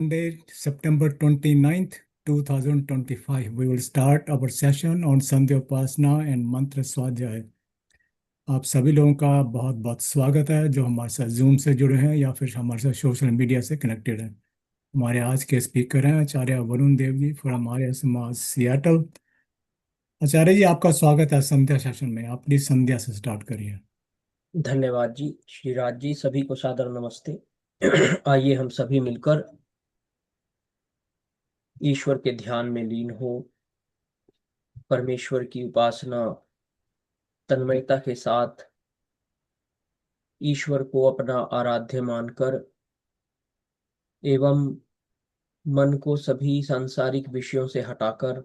Monday, September 29th, 2025. We will start our session on Sandhya Upasana and Mantra Swadhyaya. आप सभी लोगों का बहुत बहुत स्वागत है जो हमारे साथ जूम से जुड़े हैं या फिर हमारे साथ सोशल मीडिया से कनेक्टेड हैं। हमारे आज के स्पीकर हैं आचार्य वरुण देव जी फ्रॉम आर्य समाज सियाटल। आचार्य जी, आपका स्वागत है संध्या सेशन में। आप प्लीज संध्या से स्टार्ट करिए। धन्यवाद जी। श्रीराज जी, सभी को सादर नमस्ते। आइए हम सभी मिलकर ईश्वर के ध्यान में लीन हो, परमेश्वर की उपासना तन्मयता के साथ ईश्वर को अपना आराध्य मानकर एवं मन को सभी सांसारिक विषयों से हटाकर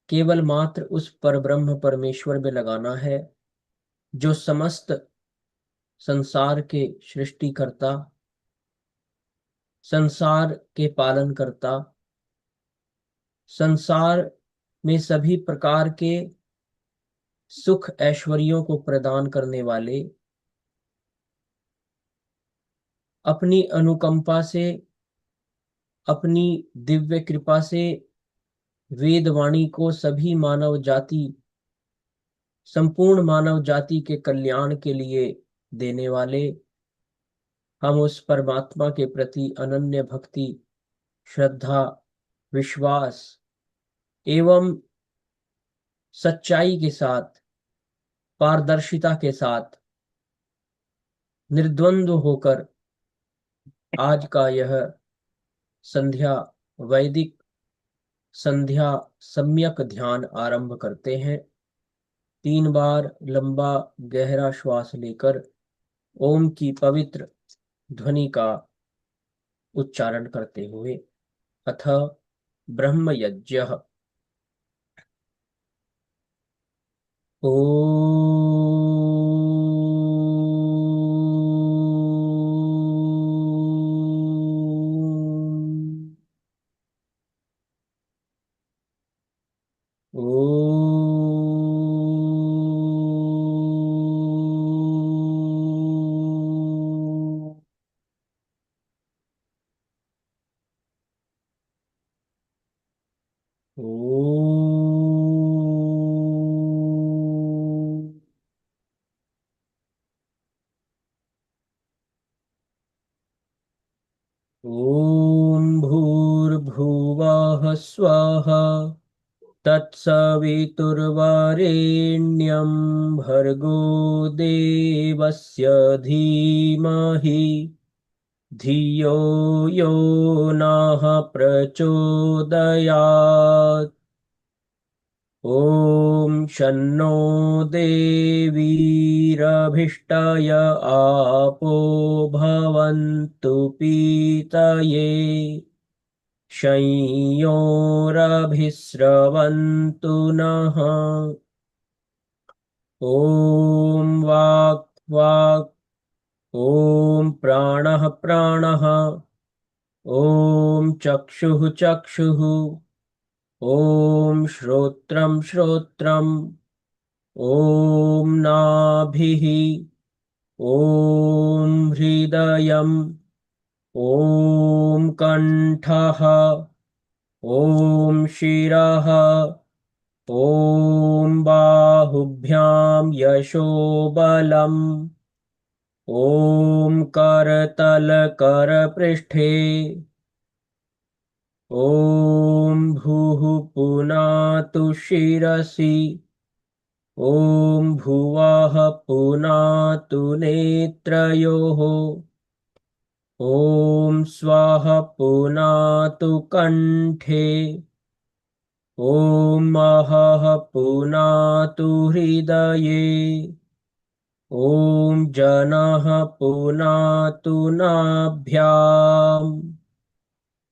केवल मात्र उस परब्रह्म परमेश्वर में लगाना है जो समस्त संसार के सृष्टिकर्ता, संसार के पालन करता, संसार में सभी प्रकार के सुख ऐश्वर्यों को प्रदान करने वाले, अपनी अनुकंपा से, अपनी दिव्य कृपा से वेद वाणी को सभी मानव जाति, संपूर्ण मानव जाति के कल्याण के लिए देने वाले, हम उस परमात्मा के प्रति अनन्य भक्ति, श्रद्धा, विश्वास एवं सच्चाई के साथ, पारदर्शिता के साथ निर्द्वंद्व होकर आज का यह संध्या वैदिक संध्या सम्यक ध्यान आरंभ करते हैं। 3 बार लंबा गहरा श्वास लेकर ओम की पवित्र ध्वनि का उच्चारण करते हुए अथ ब्रह्म यज्ञः। ॐ भूर्भुवः स्वः तत्सवितुर्वरेण्यं भर्गो देवस्य धीमहि धियो यो नः प्रचोदयात्। ॐ शन्नो देवीरभिष्टय आपो भवन्तु पीतये शंयोरभिस्रवन्तु नः। ॐ वाक् वाक्, ॐ प्राणः प्राणः, ॐ चक्षुः चक्षुः, ॐ श्रोत्रं श्रोत्रम्, ॐ नाभिः, ॐ हृदयम्, ॐ कण्ठः, ॐ शिरः, ॐ बाहुभ्यां यशोबलम्, ॐ करतलकरपृष्ठे, ॐ भूः पुनातु शिरसि, ॐ भुवः पुनातु नेत्रयोः, ॐ स्वः पुनातु कण्ठे, ॐ महः पुनातु हृदये, ॐ जनः पुनातु नाभ्याम्,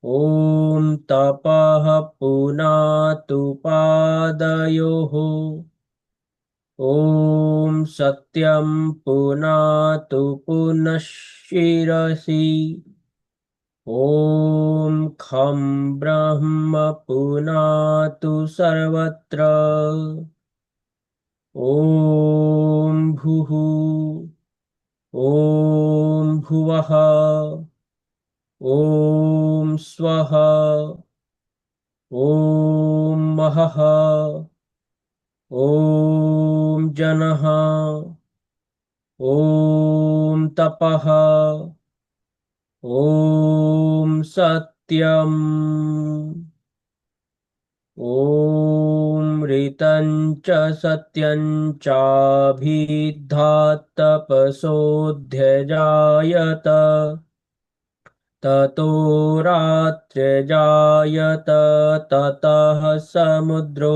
ॐ तपः पुनातु पादयोः, ॐ सत्यं पुनातु पुनः शिरसि, ॐ खं ब्रह्म पुनातु सर्वत्र, ॐ भुः, ॐ भुवः, ॐ स्वः ॐ महः ॐ जनः ॐ तपः ॐ सत्यम् ॐ ऋतं च सत्यं चाभिद्धात् तपसोऽध्यजायत ततो रात्र्यजायत ततः समुद्रो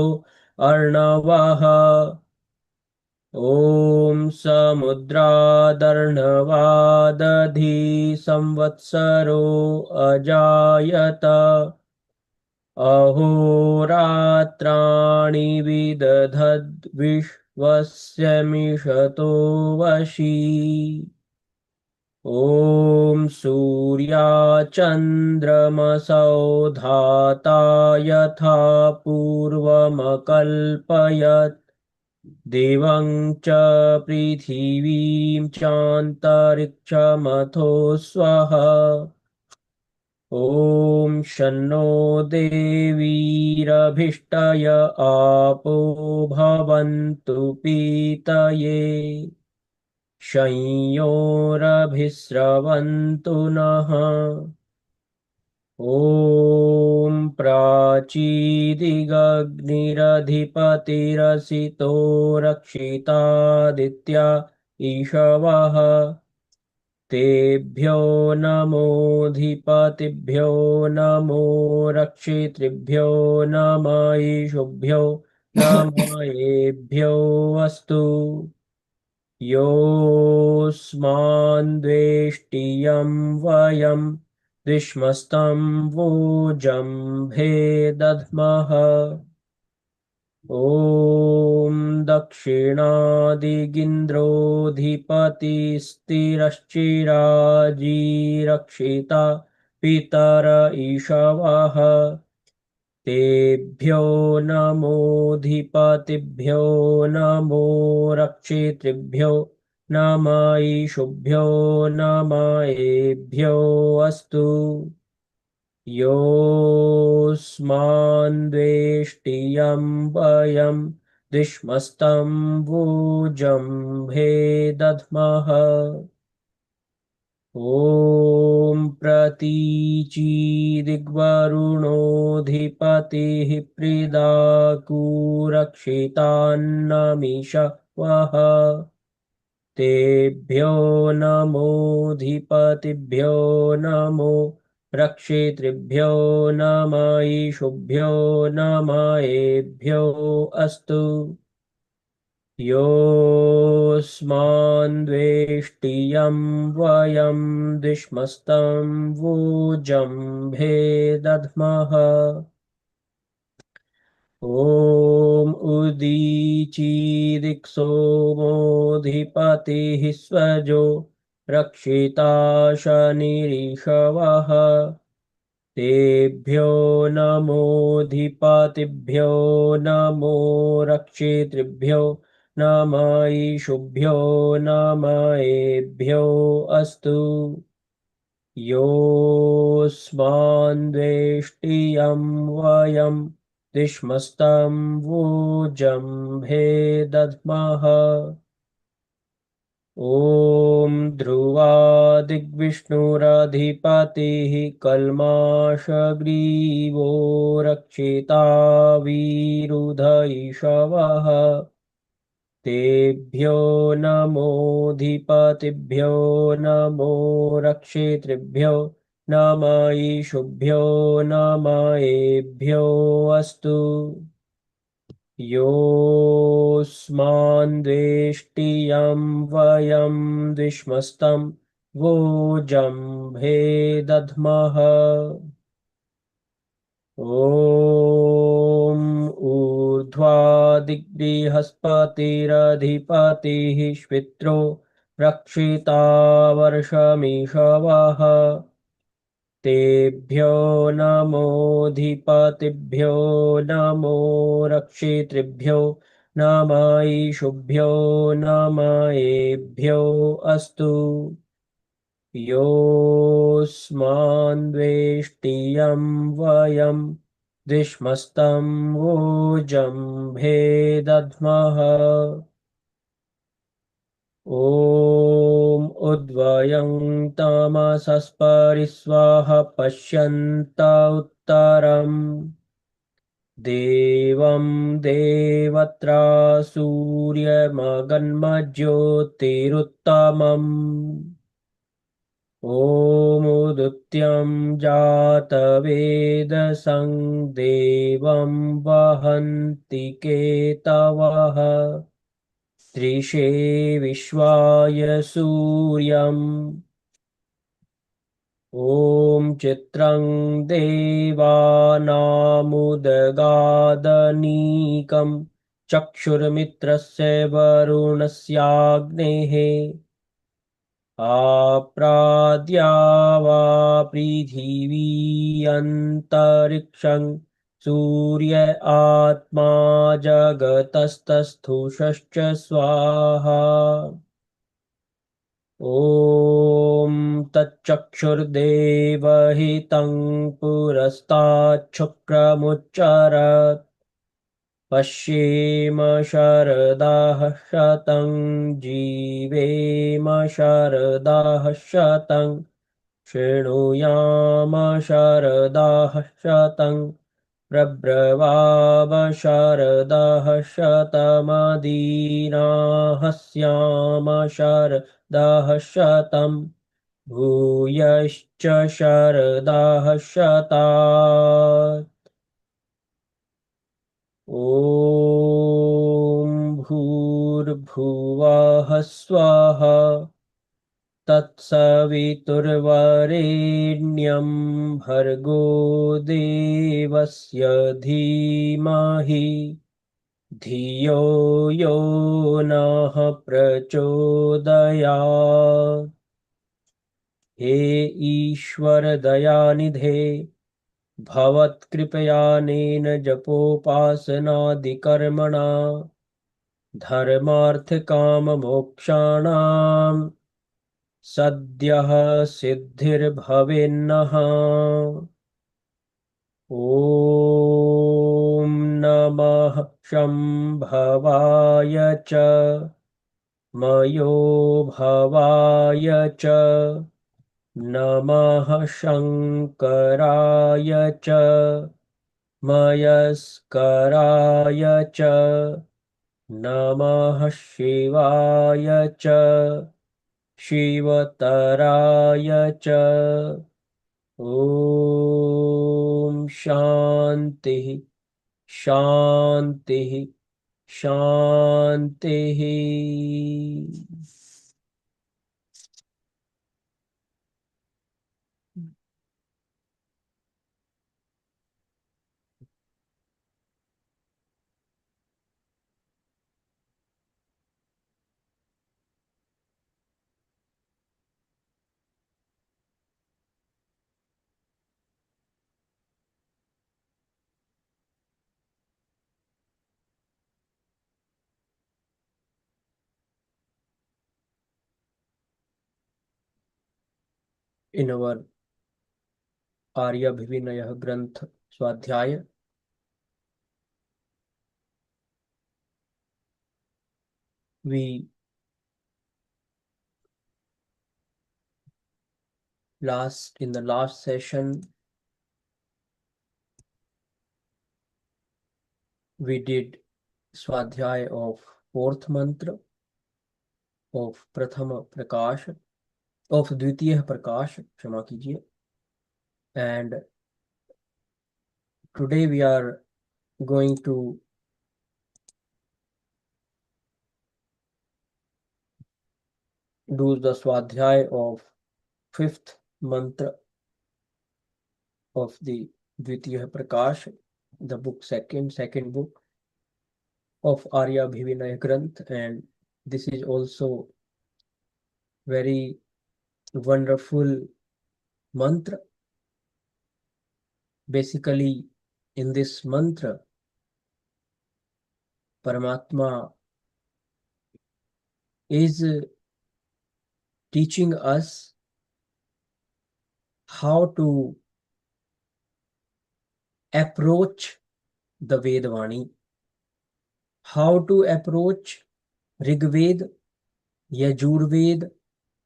अर्णवः ॐ समुद्रादर्णवादधि संवत्सरो अजायत अहोरात्राणि विदधद्विश्वस्य मिषतो वशी ॐ सूर्याचन्द्रमसौ धाता यथा पूर्वमकल्पयत् दिवं च पृथिवीं चान्तरिक्षमथो स्वः ॐ शन्नो देवीरभिष्टय आपो भवन्तु पीतये संयोरभिस्रवन्तु नः ॐ प्राचीदिगग्निरधिपतिरसितो रक्षितादित्या ईशवः तेभ्यो नमोऽधिपतिभ्यो नमो रक्षितृभ्यो नमः नमयेभ्यो अस्तु योऽस्मान् द्वेष्टियं वयं विश्मस्तं वोजम्भे दद्मः ॐ दक्षिणादिगिन्द्रोऽधिपतिस्थिरश्चिराजीरक्षिता पितर ईशवः तेभ्यो नमोऽधिपतिभ्यो नमो रक्षितृभ्यो नमः नमयेभ्यो अस्तु योऽस्मान् द्वेष्टियं वयं विश्मस्तं वोजम्भे दद्मः ॐ प्रतीचीदिग्वरुणोऽधिपतिः प्रीदाकुरक्षितान्नमिषवः तेभ्यो नमोऽधिपतिभ्यो नमो रक्षितृभ्यो नमः नमयेभ्यो अस्तु योऽस्मान् द्वेष्टियं वयं विश्मस्तं वोजम्भे दद्मः ॐ उदीचीदिक्सोमोऽधिपतिः स्वजो रक्षिता शनिरिषवः तेभ्यो नमोऽधिपतिभ्यो नमो रक्षितृभ्यो नमः नमयेभ्यो अस्तु योऽस्मान् द्वेष्टियं वयं विश्मस्तं वोजम्भे दद्मः ॐ ध्रुवादिग्विष्णुरधिपतिः कल्माषग्रीवो रक्षिता वीरुधैषवः तेभ्यो नमोऽधिपतिभ्यो नमो रक्षितृभ्यो नमः नमयेभ्यो अस्तु योऽस्मान् द्वेष्टियं वयं विश्मस्तं वोजम्भे दद्मः ॐ ऊर्ध्वादिबृहस्पतिरधिपतिः श्वित्रो रक्षिता वर्षमिषवः तेभ्यो नमोऽधिपतिभ्यो नमो रक्षितृभ्यो नमः नमयेभ्यो अस्तु योऽस्मान्द्वेष्टियं वयं द्विष्मस्तं वोजं भेदध्मः ॐ उद्वयं तमसस्परिस्वाह पश्यन्त उत्तरम् देवं देवत्रा सूर्यमगन्मज्योतिरुत्तमम् ॐ उदित्यं जातवेदसं देवं वहन्ति केतवः त्रिषे विश्वाय सूर्यम् ॐ चित्रं देवानामुदगादनीकं चक्षुर्मित्रस्य वरुणस्याग्नेः आप्राद्या वा पृथिवी अन्तरिक्षं सूर्य आत्मा जगतस्तस्थुषश्च स्वाहा ॐ तच्चक्षुर्देवहितं पुरस्ताच्छुक्रमुच्चरत् पश्येम शरदाः शतं जीवेम शरदाः शतं शृणुयाम शरदाः शतं प्रब्रवाम शरदाः शतमदीनाः स्याम शरदाः शतं भूयश्च शरदाः शतात् ॐ भूर्भुवः स्वः तत्सवितुर्वरेण्यं भर्गो देवस्य धीमहि धियो यो नः प्रचोदयात् हे ईश्वर दयानिधे भवत्कृपयानेन जपोपासनादिकर्मणा धर्मार्थकाममोक्षाणां सद्यः सिद्धिर्भवेन्नः ॐ नमः शम्भवाय च मयो भवाय च नमः शङ्कराय च मयस्कराय च नमः शिवाय च शिवतराय च ॐ शान्तिः शान्तिः शान्तिः In our Aaryabhivinaya Granth Swadhyaya, we in the last session we did Swadhyaya of fourth mantra of Prathama Prakash, of Dvitiya Prakash, Kshama kijiye. And today we are going to do the Swadhyaya of fifth mantra of the Dvitiya Prakash, the book second book of Aaryabhivinaya Granth, and this is also very wonderful mantra. Basically, in this mantra, Paramatma is teaching us how to approach the Vedvani, how to approach Rigved, Yajurved,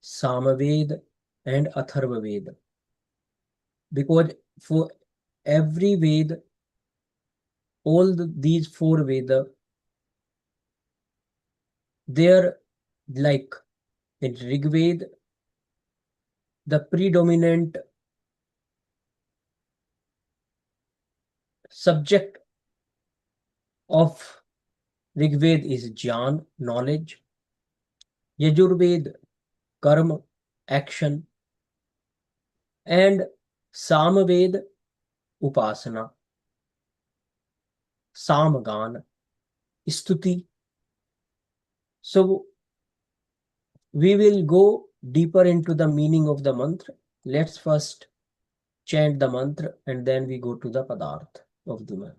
Samaved, and Atharvaved. Because for every Ved, all these four Veda, they're like in Rigved, the predominant subject of Rigved is Jnana, knowledge. Yajurved, karma, action. And Samaved, Upaasanaa. Samagan, Stuti. So we will go deeper into the meaning of the mantra. Let's first chant the mantra and then we go to the padarth of the mantra.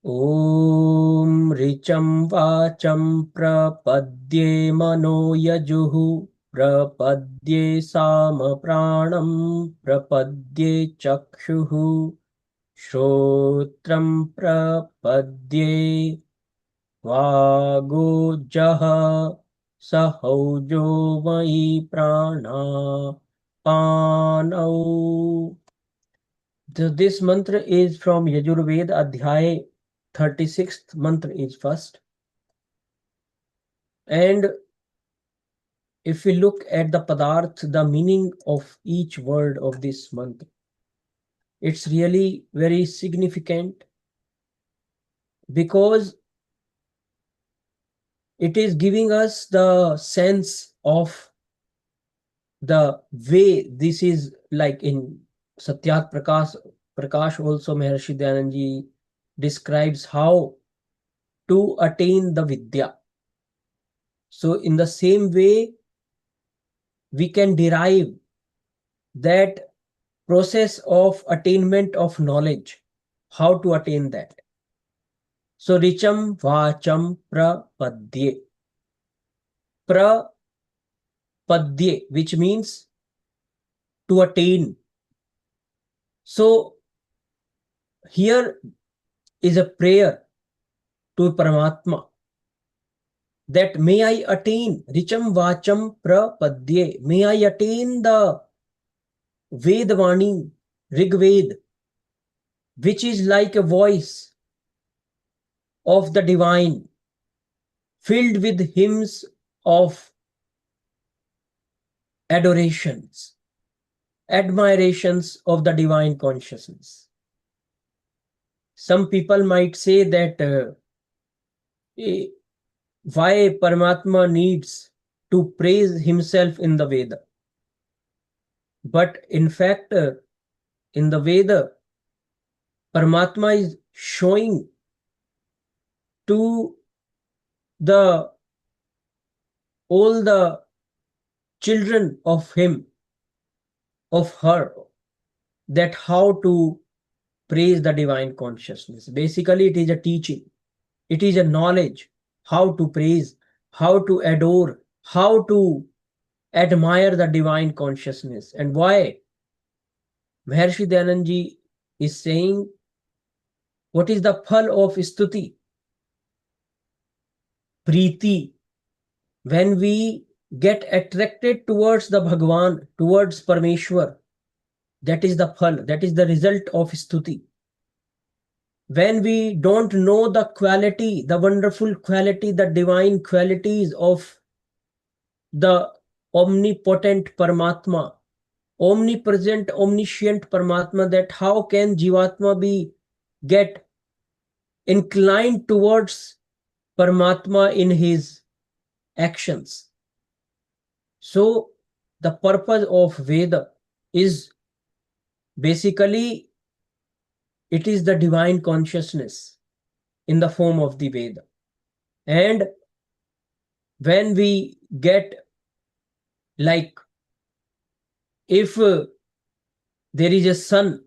Om RICHAM VAACHAM PRAPADYE MANO YAJUH PRAPADYE SAAMA PRAANAM PRAPADYE CHAKSHUH SHROTRAM PRAPADYE VAAGOJAH SAHAUJO MAYI PRAANAAPAANAU. This mantra is from Yajurveda, Adhyaya 36th mantra is first. And if we look at the padarth, the meaning of each word of this mantra, it's really very significant because it is giving us the sense of the way this is like in Satyat Prakash also Maharshi Dayanand describes how to attain the Vidya. So in the same way, we can derive that process of attainment of knowledge, how to attain that. So RICHAM VAACHAM PRAPADYE. Prapadye, which means to attain. So here is a prayer to Paramatma that may I attain RICHAM VAACHAM PRAPADYE. May I attain the Vedvani, Rigved, which is like a voice of the divine, filled with hymns of adorations, admirations of the divine consciousness. Some people might say that why Paramatma needs to praise himself in the Veda. But in fact, in the Veda, Paramatma is showing to all the children of him, of her, that how to praise the divine consciousness. Basically, it is a teaching. It is a knowledge how to praise, how to adore, how to admire the divine consciousness. And why? Maharshi Dayanand is saying, what is the phal of stuti? Preeti. When we get attracted towards the Bhagwan, towards Parmeshwar, that is the phal, that is the result of stuti. When we don't know the quality, the wonderful quality, the divine qualities of the omnipotent Paramatma, omnipresent, omniscient Paramatma, that how can Jivatma get inclined towards Paramatma in his actions. So the purpose of Veda is basically, it is the divine consciousness in the form of the Veda. And when we get like, if there is a sun,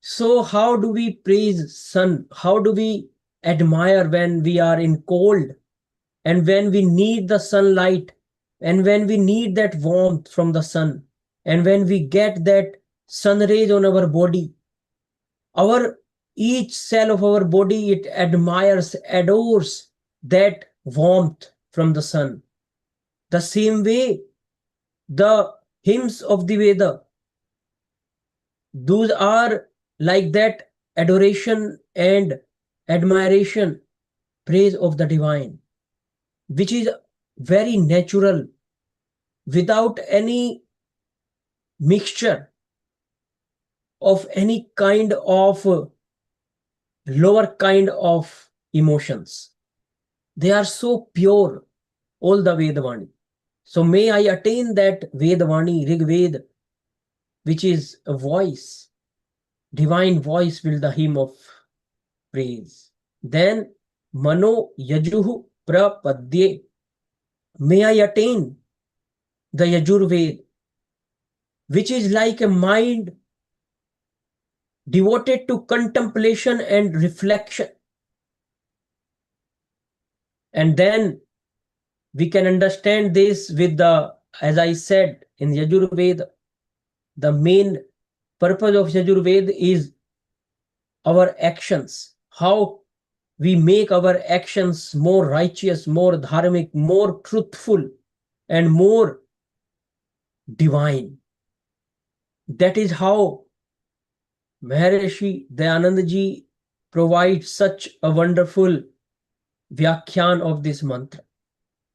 so how do we praise sun? How do we admire when we are in cold and when we need the sunlight And when we need that warmth from the sun, and when we get that sun rays on our body, our each cell of our body, it admires, adores that warmth from the sun. The same way, the hymns of the Veda, those are like that adoration and admiration, praise of the divine, which is very natural, without any mixture of any kind of lower kind of emotions. They are so pure, all the Vedavani. So may I attain that Vedavani, Rig Ved, which is a voice, divine voice, will the hymn of praise. Then Mano Yajuh Prapadye, may I attain the Yajurveda, which is like a mind devoted to contemplation and reflection. And then we can understand this with the, as I said, in Yajurveda, the main purpose of Yajurveda is our actions, how we make our actions more righteous, more dharmic, more truthful, and more divine. That is how Maharishi Dayananda Ji provides such a wonderful Vyakhyan of this mantra.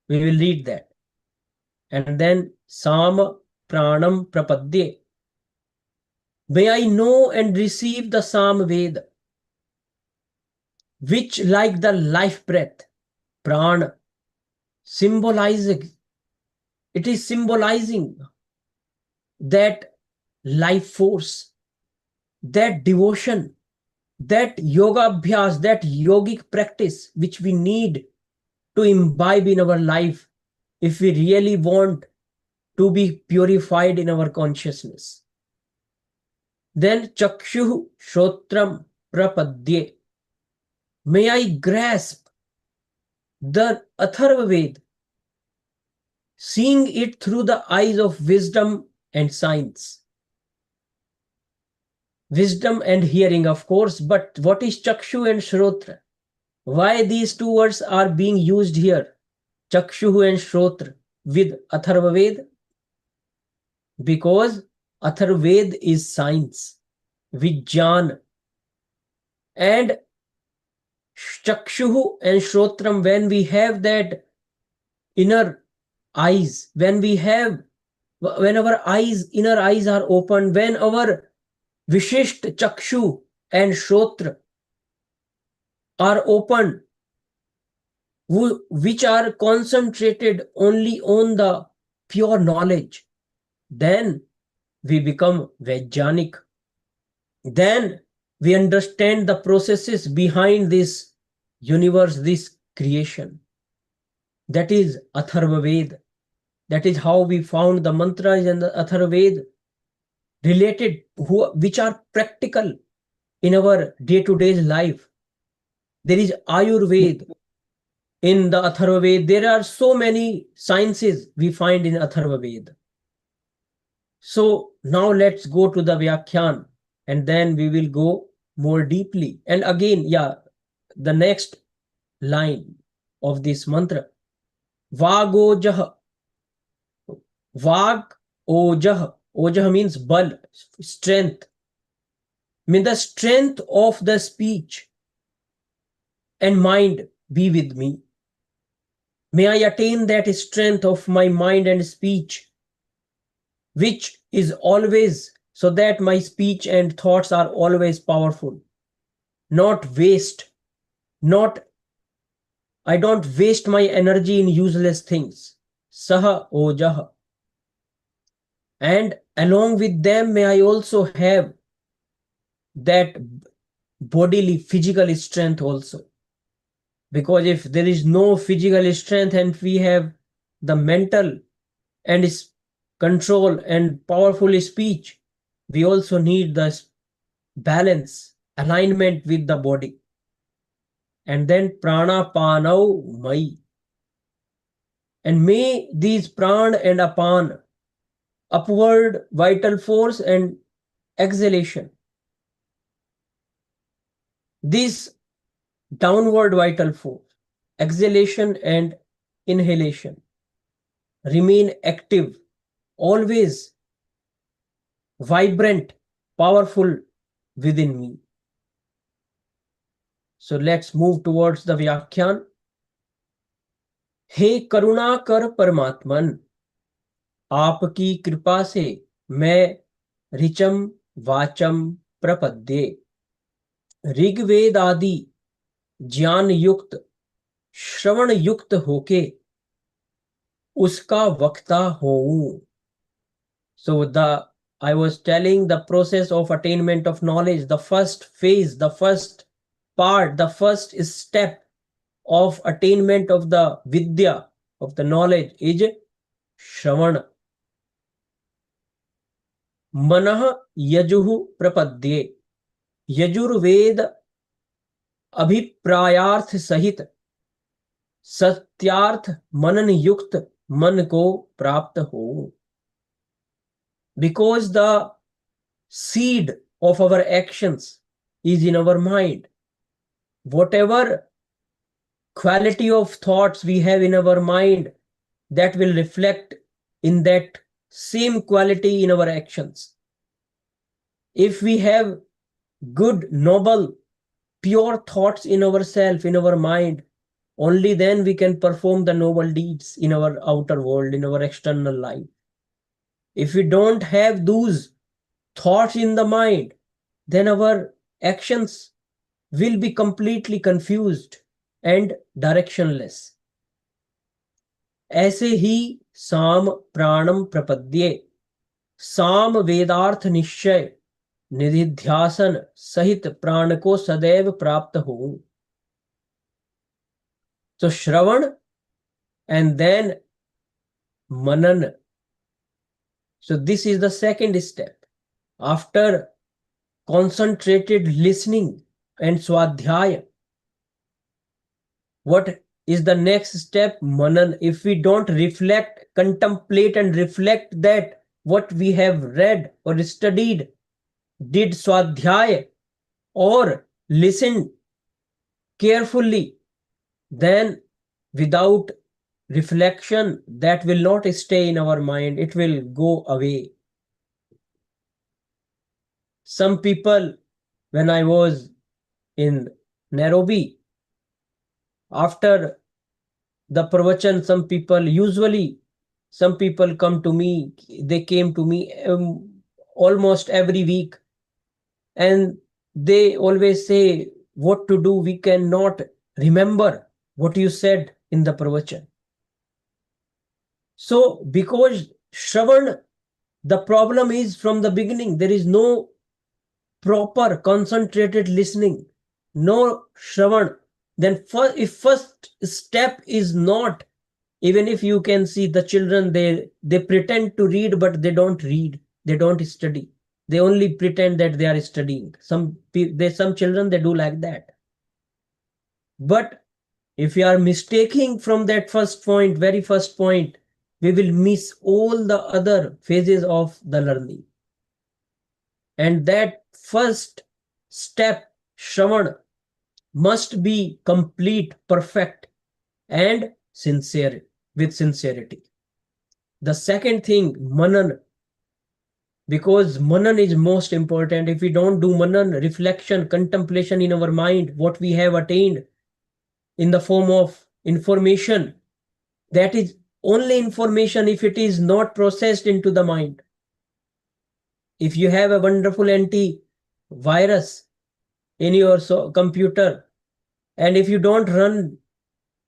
We will read that. And then SAAMA PRAANAM PRAPADYE, may I know and receive the Sam Veda, which like the life breath, Prana, symbolizing, it is symbolizing that life force, that devotion, that yoga abhyas, that yogic practice which we need to imbibe in our life if we really want to be purified in our consciousness. Then CHAKSHUH SHROTRAM PRAPADYE, may I grasp the Atharvaveda, seeing it through the eyes of wisdom and science. Wisdom and hearing, of course, but what is Chakshu and Shrotra? Why these two words are being used here, Chakshu and Shrotra, with Atharvaveda? Because Atharvaveda is science, Vijnana, and Chakshu and Shrotram, when we have that inner eyes, when our eyes, inner eyes are opened, when our Vishisht Chakshu and Shrotra are open, which are concentrated only on the pure knowledge, then we become Vajjanik. Then we understand the processes behind this universe, this creation. That is Atharvaveda. That is how we found the mantras and the Atharvaveda related, which are practical in our day-to-day life. There is Ayurveda in the Atharvaveda. There are so many sciences we find in Atharvaveda. So now let's go to the Vyakhyan, and then we will go more deeply. And again, the next line of this mantra, VAAGOJAH. VAAGOJAH. Ojah means bal, strength. May the strength of the speech and mind be with me. May I attain that strength of my mind and speech, which is always, so that my speech and thoughts are always powerful, not waste, I don't waste my energy in useless things. SAHAUJO. And along with them, may I also have that bodily, physical strength also. Because if there is no physical strength and we have the mental and control and powerful speech, we also need the balance, alignment with the body. And then PRAANAAPAANAU MAYI. And may these pran and apan, upward vital force and exhalation, this downward vital force, exhalation and inhalation, remain active, always vibrant, powerful within me. So let's move towards the Vyakhyan. हे करुणा कर परमात्मन, आपकी कृपा से मैं ऋचम वाचम प्रपद्ये, ऋग्वेद आदि ज्ञान युक्त श्रवण युक्त होके उसका वक्ता होऊं. So I was telling the process of attainment of knowledge, the first phase, the first part, the first step of attainment of the vidya, of the knowledge, is shravana. Manah yajuh prapadye, Yajurveda अभिप्रायार्थ सहित सत्यार्थ मनन युक्त मन को प्राप्त हो. Because the seed of our actions is in our mind. Whatever quality of thoughts we have in our mind, that will reflect in that same quality in our actions. If we have good, noble, pure thoughts in ourselves, in our mind, only then we can perform the noble deeds in our outer world, in our external life. If we don't have those thoughts in the mind, then our actions will be completely confused and directionless. ऐसे ही साम प्राणम प्रपद्ये, साम वेदार्थ निश्चय निधिध्यासन सहित प्राण को सदैव प्राप्त हो. So Shravan and then Manan. So this is the second step. After concentrated listening and Swadhyaya, what is the next step? Manan. If we don't reflect, contemplate and reflect that what we have read or studied, did Swadhyaya or listened carefully, then without reflection, that will not stay in our mind, it will go away. Some people, when I was in Nairobi, after the pravachan, some people come to me, they came to me almost every week, and they always say, what to do, we cannot remember what you said in the pravachan. So because Shravan, the problem is from the beginning, there is no proper concentrated listening, no Shravan. Then if first step is not, even if you can see the children, they pretend to read, but they don't read, they don't study. They only pretend that they are studying. Some children, they do like that. But if you are mistaking from that very first point, we will miss all the other phases of the learning. And that first step, Shravan, must be complete, perfect, and sincere, with sincerity. The second thing, Manan, because Manan is most important. If we don't do Manan, reflection, contemplation in our mind, what we have attained in the form of information, that is only information if it is not processed into the mind. If you have a wonderful antivirus in your computer, and if you don't run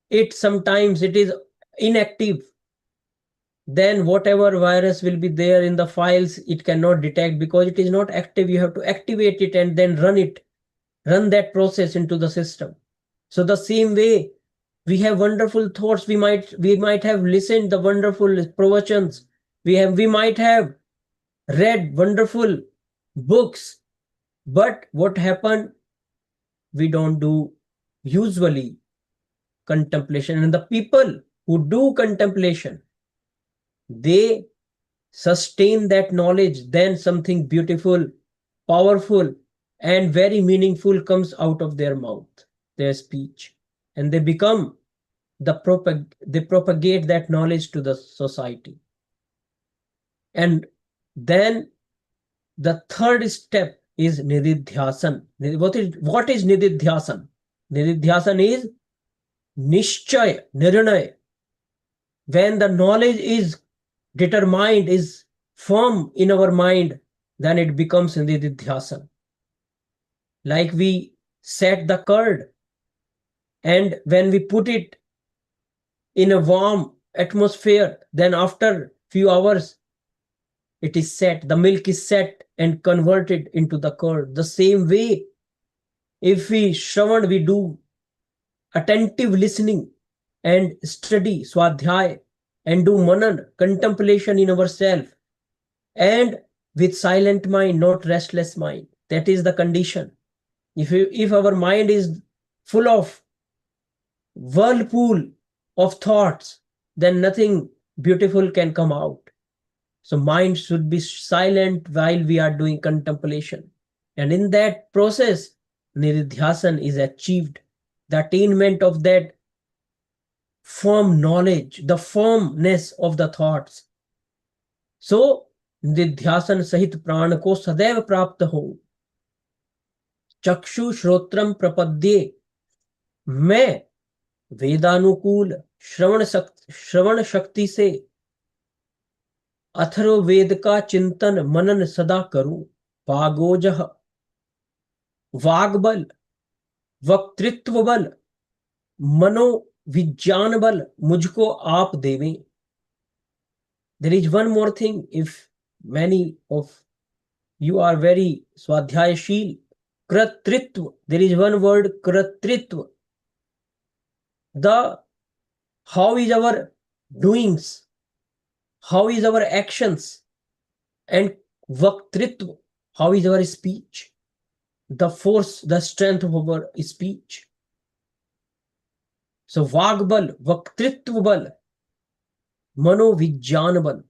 it, sometimes it is inactive, then whatever virus will be there in the files, it cannot detect because it is not active. You have to activate it and then run that process into the system. So the same way, we have wonderful thoughts. We might have listened the wonderful pravachans. We might have read wonderful books, but what happened? We don't do usually contemplation. And the people who do contemplation, they sustain that knowledge, then something beautiful, powerful, and very meaningful comes out of their mouth, their speech, and they become they propagate that knowledge to the society. And then the third step is nididhyasan. What is nididhyasan? Nididhyasan is nishchay, nirnay. When the knowledge is determined, is firm in our mind, then it becomes nididhyasan. Like we set the curd, and when we put it in a warm atmosphere, then after few hours it is set, the milk is set and converted into the curd. The same way, if we shravan, we do attentive listening and study Swadhyaya and do manan, contemplation in ourselves, and with silent mind, not restless mind. That is the condition. If our mind is full of whirlpool of thoughts, then nothing beautiful can come out. So mind should be silent while we are doing contemplation. And in that process, nididhyasan is achieved. The attainment of that firm knowledge, the firmness of the thoughts. So, nididhyasan sahit प्राण को सदैव प्राप्त हो. चक्षु श्रोत्रम प्रपद्ये. मैं वेदानुकूल श्रवण शक्ति से अथर्ववेद का चिंतन मनन सदा करूं. भागोजह. वाग बल, वक्तृत्व बल, मनो विज्ञान बल मुझको आप देवें. There is one more thing. If many of you are very swadhyayashil, kratritva. There is one word, kratritva. How is our doings? How is our actions? And vaktritva. How is our speech? The force, the strength of our speech. So vagbal, vaktritva bal, mano विज्ञान बल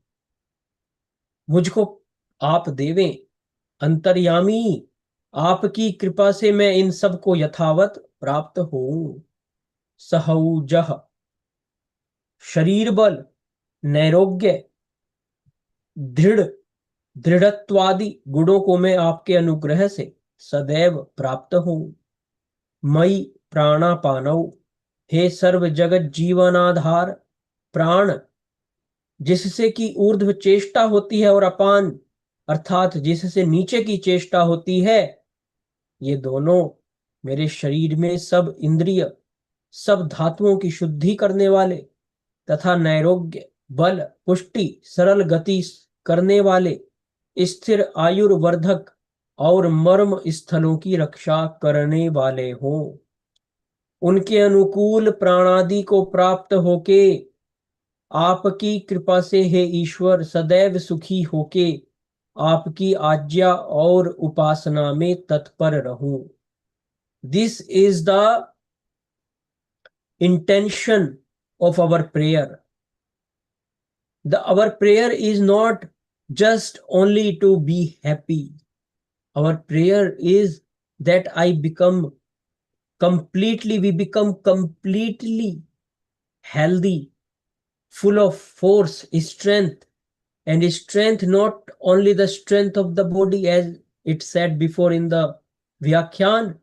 मुझको आप देवें. अंतर्यामी, आपकी कृपा से मैं इन सब को यथावत प्राप्त हूं. सहौजह. शरीर बल, नैरोग्य, दृढ़त्वादि गुणों को मैं आपके अनुग्रह से सदैव प्राप्त हूं. मयि प्राणापानौ. हे सर्व जगत जीवनाधार प्राण, जिससे कि ऊर्ध्व चेष्टा होती है, और अपान अर्थात जिससे नीचे की चेष्टा होती है, ये दोनों मेरे शरीर में सब इंद्रिय, सब धातुओं की शुद्धि करने वाले तथा नैरोग्य, बल, पुष्टि, सरल गति करने वाले, स्थिर आयुर्वर्धक और मर्म स्थलों की रक्षा करने वाले हों. उनके अनुकूल प्राणादि को प्राप्त होके आपकी कृपा से हे ईश्वर सदैव सुखी होके आपकी आज्ञा और उपासना में तत्पर रहूं. This is the intention of our prayer. Our prayer is not just only to be happy. Our prayer is that we become completely healthy, full of force, strength, and strength, not only the strength of the body, as it said before in the VAACHAM,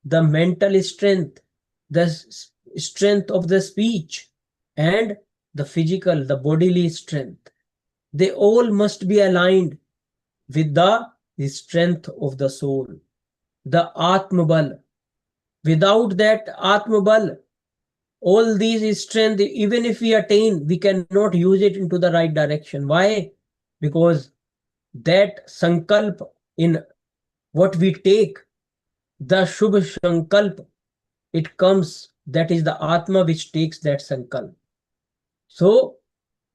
the mental strength, the strength of the speech, and the physical, the bodily strength. They all must be aligned with the strength of the soul, the Atmabal. Without that Atmabal, all these strength, even if we attain, we cannot use it into the right direction. Why? Because that sankalp in what we take, the Shubh sankalp, it comes, that is the Atma which takes that sankalp. So,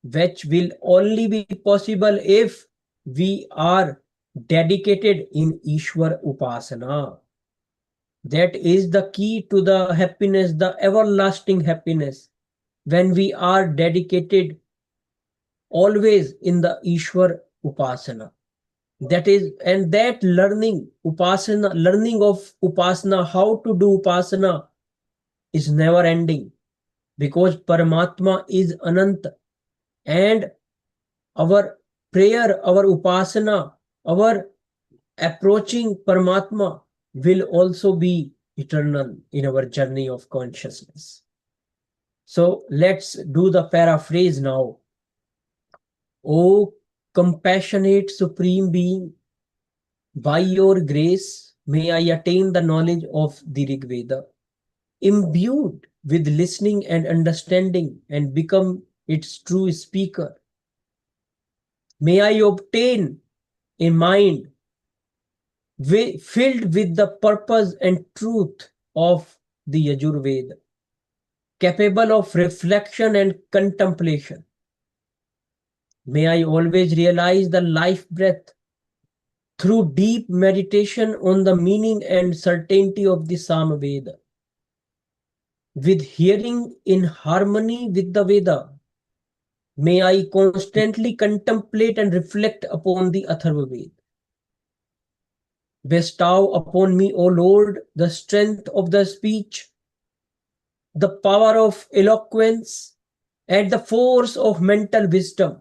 which will only be possible if we are dedicated in Ishwar Upaasanaa. That is the key to the happiness, the everlasting happiness. when we are dedicated always in the Ishwar Upasana. That is, and that learning Upasana, learning of Upasana, how to do Upasana is never ending, because Paramatma is Ananta, and our prayer, our Upasana, our approaching Paramatma will also be eternal in our journey of consciousness. So let's do the paraphrase now. O compassionate Supreme Being, by your grace may I attain the knowledge of the Rigveda, imbued with listening and understanding, and become its true speaker. May I obtain a mind filled with the purpose and truth of the Yajurveda, capable of reflection and contemplation. May I always realize the life breath through deep meditation on the meaning and certainty of the Samaveda, with hearing in harmony with the Veda. May I constantly contemplate and reflect upon the Atharvaveda. Bestow upon me, O Lord, the strength of the speech, the power of eloquence, and the force of mental wisdom.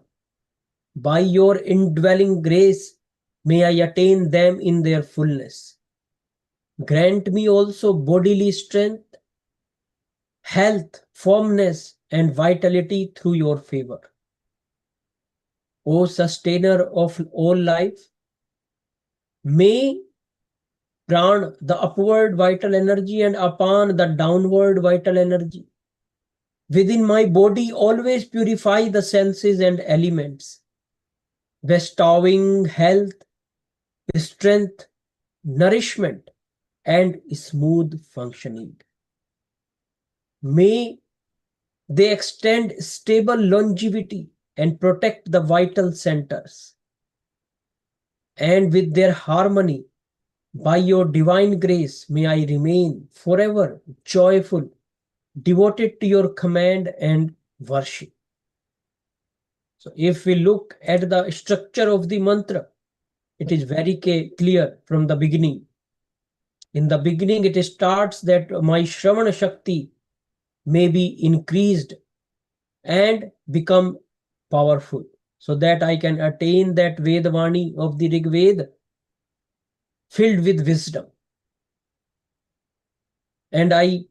By your indwelling grace, may I attain them in their fullness. Grant me also bodily strength, health, firmness, and vitality through your favor. O sustainer of all life, may Pran, the upward vital energy, and Apan, the downward vital energy, within my body always purify the senses and elements, bestowing health, strength, nourishment, and smooth functioning. May they extend stable longevity and protect the vital centers. And with their harmony, by your divine grace, may I remain forever joyful, devoted to your command and worship. So if we look at the structure of the mantra, it is very clear from the beginning. In the beginning, it starts that my Shravana Shakti may be increased and become powerful, so that I can attain that Vedavani of the Rigveda filled with wisdom. And I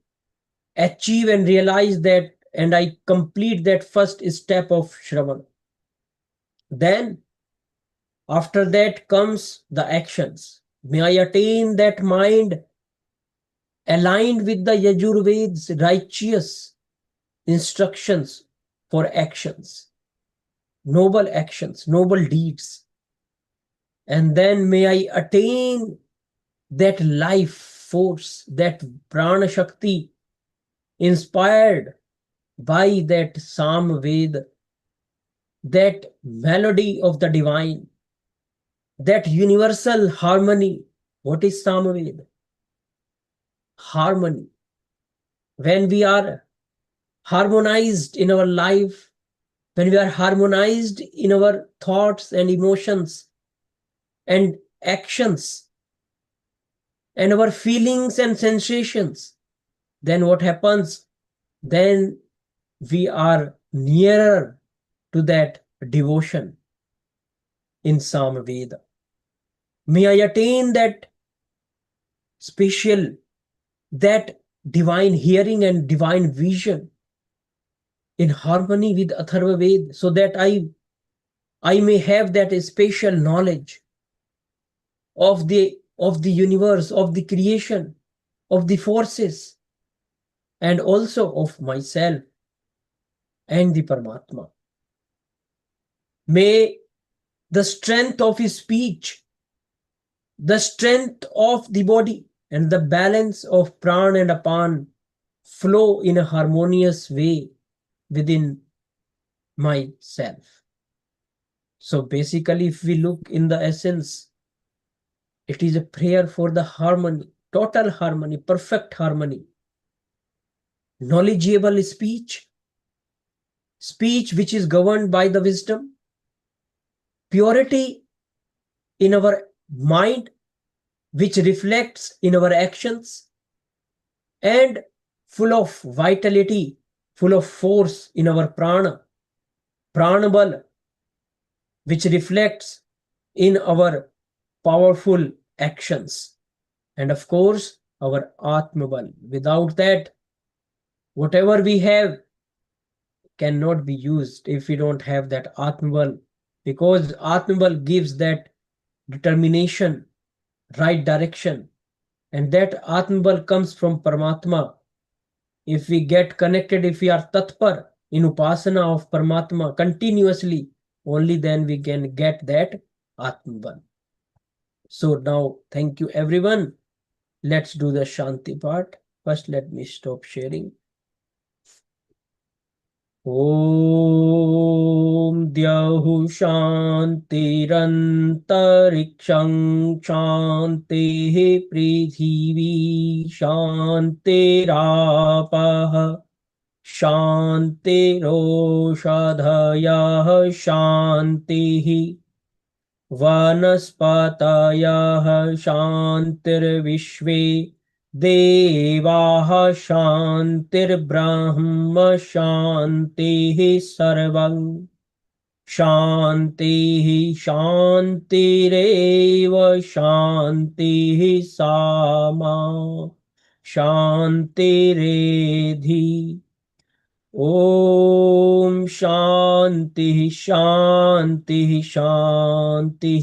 achieve and realize that, and I complete that first step of Shravana. Then, after that comes the actions. May I attain that mind aligned with the Yajurved's righteous instructions for actions, noble deeds. And then may I attain that life force, that Prana Shakti, inspired by that Samaveda, that melody of the divine, that universal harmony. What is Samaveda? Harmony. When we are harmonized in our life, when we are harmonized in our thoughts and emotions and actions and our feelings and sensations, then what happens? Then we are nearer to that devotion in Samaveda. May I attain that special, that divine hearing and divine vision in harmony with Atharvaveda, so that I may have that special knowledge of the universe, of the creation, of the forces, and also of myself and the Paramatma. May the strength of his speech, the strength of the body, and the balance of Pran and Apan flow in a harmonious way within myself. So basically, if we look in the essence, it is a prayer for the harmony, total harmony, perfect harmony, knowledgeable speech, speech which is governed by the wisdom, purity in our mind which reflects in our actions, and full of vitality, full of force in our prana, pranabal, which reflects in our powerful actions, and of course our atmabal. Without that, whatever we have cannot be used if we don't have that atmabal, because atmabal gives that determination, right direction, and that atmabal comes from Paramatma. If we get connected, if we are tatpar in upasana of Paramatma continuously, only then we can get that atmabal. So now, thank you everyone. Let's do the Shanti part. First, let me stop sharing. Om Dyahu Shantirantarikshaṁ Shantihi Prithivi Shantirapah Shantiroshadhayah Shantihi Vanaspatayah Shantirvishve Devaha Shantirbrahma Shantihi Sarvam Shantihi Shantireva Shantihi Sama Shantiredhi. Om Shanti Shanti Shanti.